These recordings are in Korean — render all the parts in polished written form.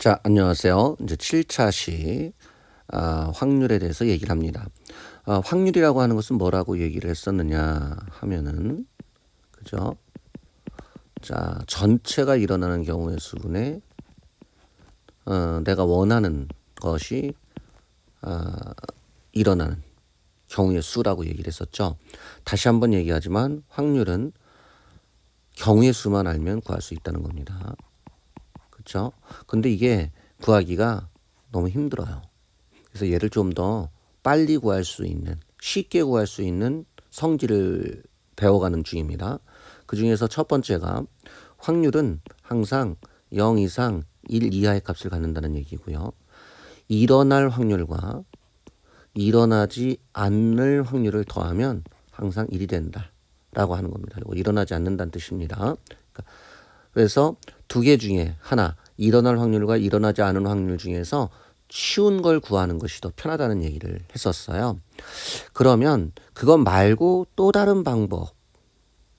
자, 안녕하세요. 이제 7차시 확률에 대해서 얘기를 합니다. 확률이라고 하는 것은 뭐라고 얘기를 했었느냐 하면은, 그죠? 자, 전체가 일어나는 경우의 수분에 내가 원하는 것이 일어나는 경우의 수라고 얘기를 했었죠. 다시 한번 얘기하지만 확률은 경우의 수만 알면 구할 수 있다는 겁니다. 그렇죠? 근데 이게 구하기가 너무 힘들어요. 그래서 얘를 좀 더 빨리 구할 수 있는, 쉽게 구할 수 있는 성질을 배워가는 중입니다. 그 중에서 첫 번째가 확률은 항상 0 이상 1 이하의 값을 갖는다는 얘기고요. 일어날 확률과 일어나지 않을 확률을 더하면 항상 1이 된다라고 하는 겁니다. 이거 일어나지 않는다는 뜻입니다. 그래서 두 개 중에 하나, 일어날 확률과 일어나지 않은 확률 중에서 쉬운 걸 구하는 것이 더 편하다는 얘기를 했었어요. 그러면 그것 말고 또 다른 방법,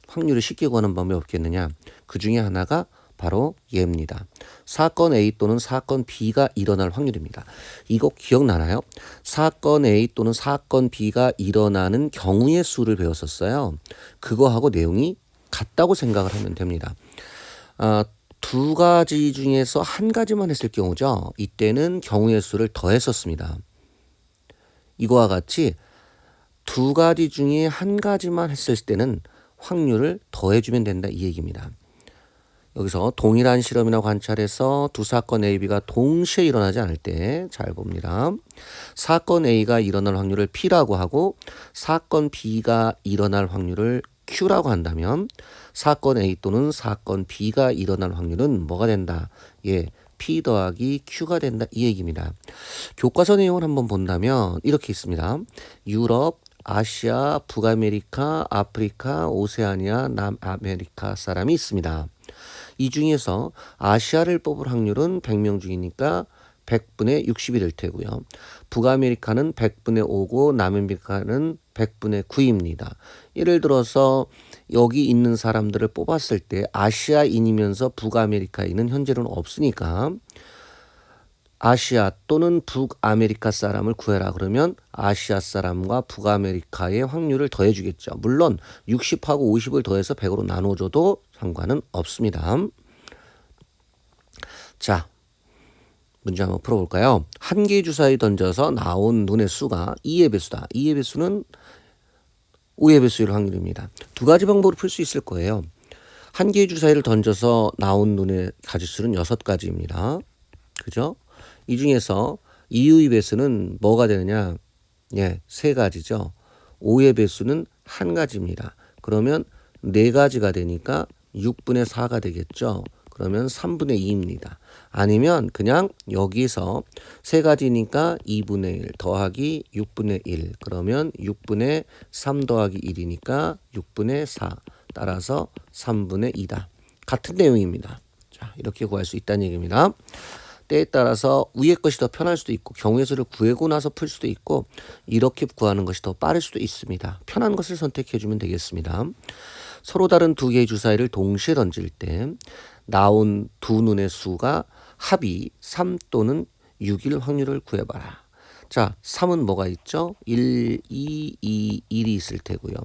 확률을 쉽게 구하는 방법이 없겠느냐? 그 중에 하나가 바로 얘입니다. 사건 A 또는 사건 B가 일어날 확률입니다. 이거 기억나나요? 사건 A 또는 사건 B가 일어나는 경우의 수를 배웠었어요. 그거하고 내용이 같다고 생각을 하면 됩니다. 두 가지 중에서 한 가지만 했을 경우죠. 이때는 경우의 수를 더했었습니다. 이거와 같이 두 가지 중에 한 가지만 했을 때는 확률을 더해주면 된다 이 얘기입니다. 여기서 동일한 실험이나 관찰에서 두 사건 A, B가 동시에 일어나지 않을 때 잘 봅니다. 사건 A가 일어날 확률을 P라고 하고 사건 B가 일어날 확률을 Q라고 한다면 사건 A 또는 사건 B가 일어날 확률은 뭐가 된다? 예, P 더하기 Q가 된다 이 얘기입니다. 교과서 내용을 한번 본다면 이렇게 있습니다. 유럽, 아시아, 북아메리카, 아프리카, 오세아니아, 남아메리카 사람이 있습니다. 이 중에서 아시아를 뽑을 확률은 100명 중이니까 100분의 60이 될 테고요. 북아메리카는 100분의 5고 남아메리카는 100분의 9입니다. 예를 들어서 여기 있는 사람들을 뽑았을 때 아시아인이면서 북아메리카인은 현재는 없으니까 아시아 또는 북아메리카 사람을 구해라 그러면 아시아 사람과 북아메리카의 확률을 더해주겠죠. 물론 60하고 50을 더해서 100으로 나눠줘도 상관은 없습니다. 자, 문제 한번 풀어볼까요? 한 개의 주사위 던져서 나온 눈의 수가 2의 배수다. 2의 배수는 5의 배수일 확률입니다. 두 가지 방법으로 풀 수 있을 거예요. 한 개의 주사위를 던져서 나온 눈의 가지수는 6가지입니다. 그죠? 이 중에서 2의 배수는 뭐가 되느냐? 예, 3가지죠. 5의 배수는 1가지입니다. 그러면 4가지가 되니까 6분의 4가 되겠죠. 그러면 3분의 2입니다. 아니면 그냥 여기서 3가지니까 2분의 1 더하기 6분의 1 그러면 6분의 3 더하기 1이니까 6분의 4 따라서 3분의 2다. 같은 내용입니다. 자, 이렇게 구할 수 있다는 얘기입니다. 때에 따라서 위의 것이 더 편할 수도 있고 경우의 수를 구하고 나서 풀 수도 있고 이렇게 구하는 것이 더 빠를 수도 있습니다. 편한 것을 선택해 주면 되겠습니다. 서로 다른 두 개의 주사위를 동시에 던질 때 나온 두 눈의 수가 합이 3 또는 6일 확률을 구해봐라. 자, 3은 뭐가 있죠? 1, 2, 1이 있을 테고요.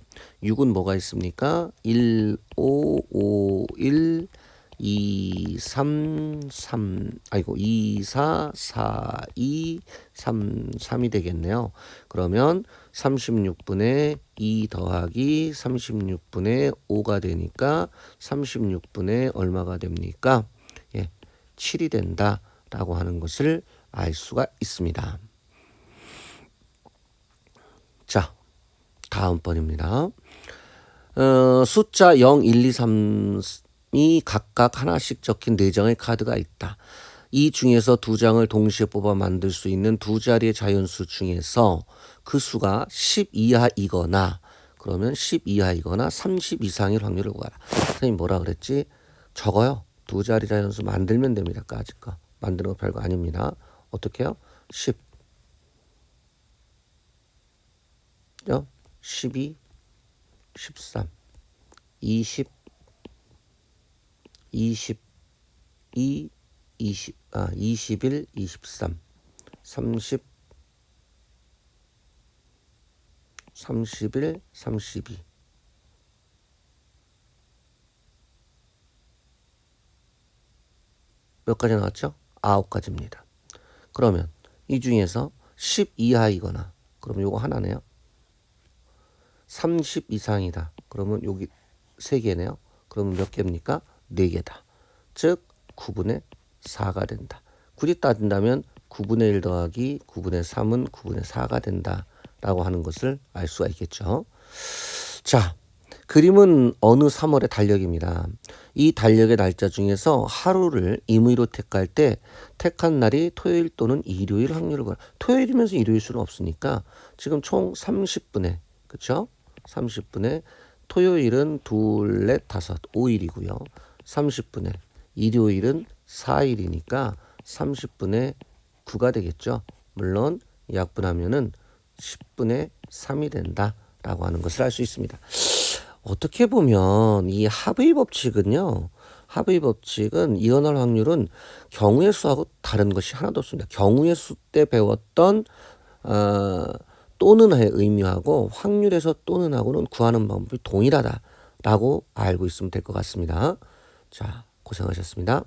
6은 뭐가 있습니까? 1, 5, 5, 1, 2, 3, 2, 4, 4, 2, 3, 3이 되겠네요. 그러면 36분의 2 더하기 36분의 5가 되니까 36분의 얼마가 됩니까? 예, 7이 된다라고 하는 것을 알 수가 있습니다. 자, 다음 번입니다. 숫자 0, 1, 2, 3이 각각 하나씩 적힌 4장의 카드가 있다. 이 중에서 2장을 동시에 뽑아 만들 수 있는 두 자리의 자연수 중에서 그 수가 10 이하이거나 그러면 10 이하이거나 30 이상일 확률을 구하라. 선생님 뭐라 그랬지? 적어요. 두 자리 자연수 만들면 됩니다. 까짓 거. 만드는 거 별거 아닙니다. 어떻게 해요? 10, 12, 13, 20, 22, 21, 23, 30, 31, 32. 몇 가지 나왔죠? 9가지입니다. 그러면 이 중에서 10 이하이거나 그러면 요거 하나네요. 30 이상이다. 그러면 여기 3개네요. 그러면 몇 개입니까? 4개다. 즉 9분의 4가 된다. 굳이 따진다면 9분의 1 더하기 9분의 3은 9분의 4가 된다라고 하는 것을 알 수가 있겠죠. 자, 그림은 어느 3월의 달력입니다. 이 달력의 날짜 중에서 하루를 임의로 택할 때 택한 날이 토요일 또는 일요일 확률을 토요일이면서 일요일 수는 없으니까 지금 총 30분의 그렇죠? 30분의 토요일은 둘, 넷, 다섯, 5일이고요. 30분의 일요일은 4일이니까 30분의 9가 되겠죠. 물론 약분하면은 10분의 3이 된다라고 하는 것을 알 수 있습니다. 어떻게 보면 이 합의 법칙은요. 합의 법칙은 일어날 확률은 경우의 수하고 다른 것이 하나도 없습니다. 경우의 수 때 배웠던 또는의 의미하고 확률에서 또는하고는 구하는 방법이 동일하다라고 알고 있으면 될 것 같습니다. 자, 고생하셨습니다.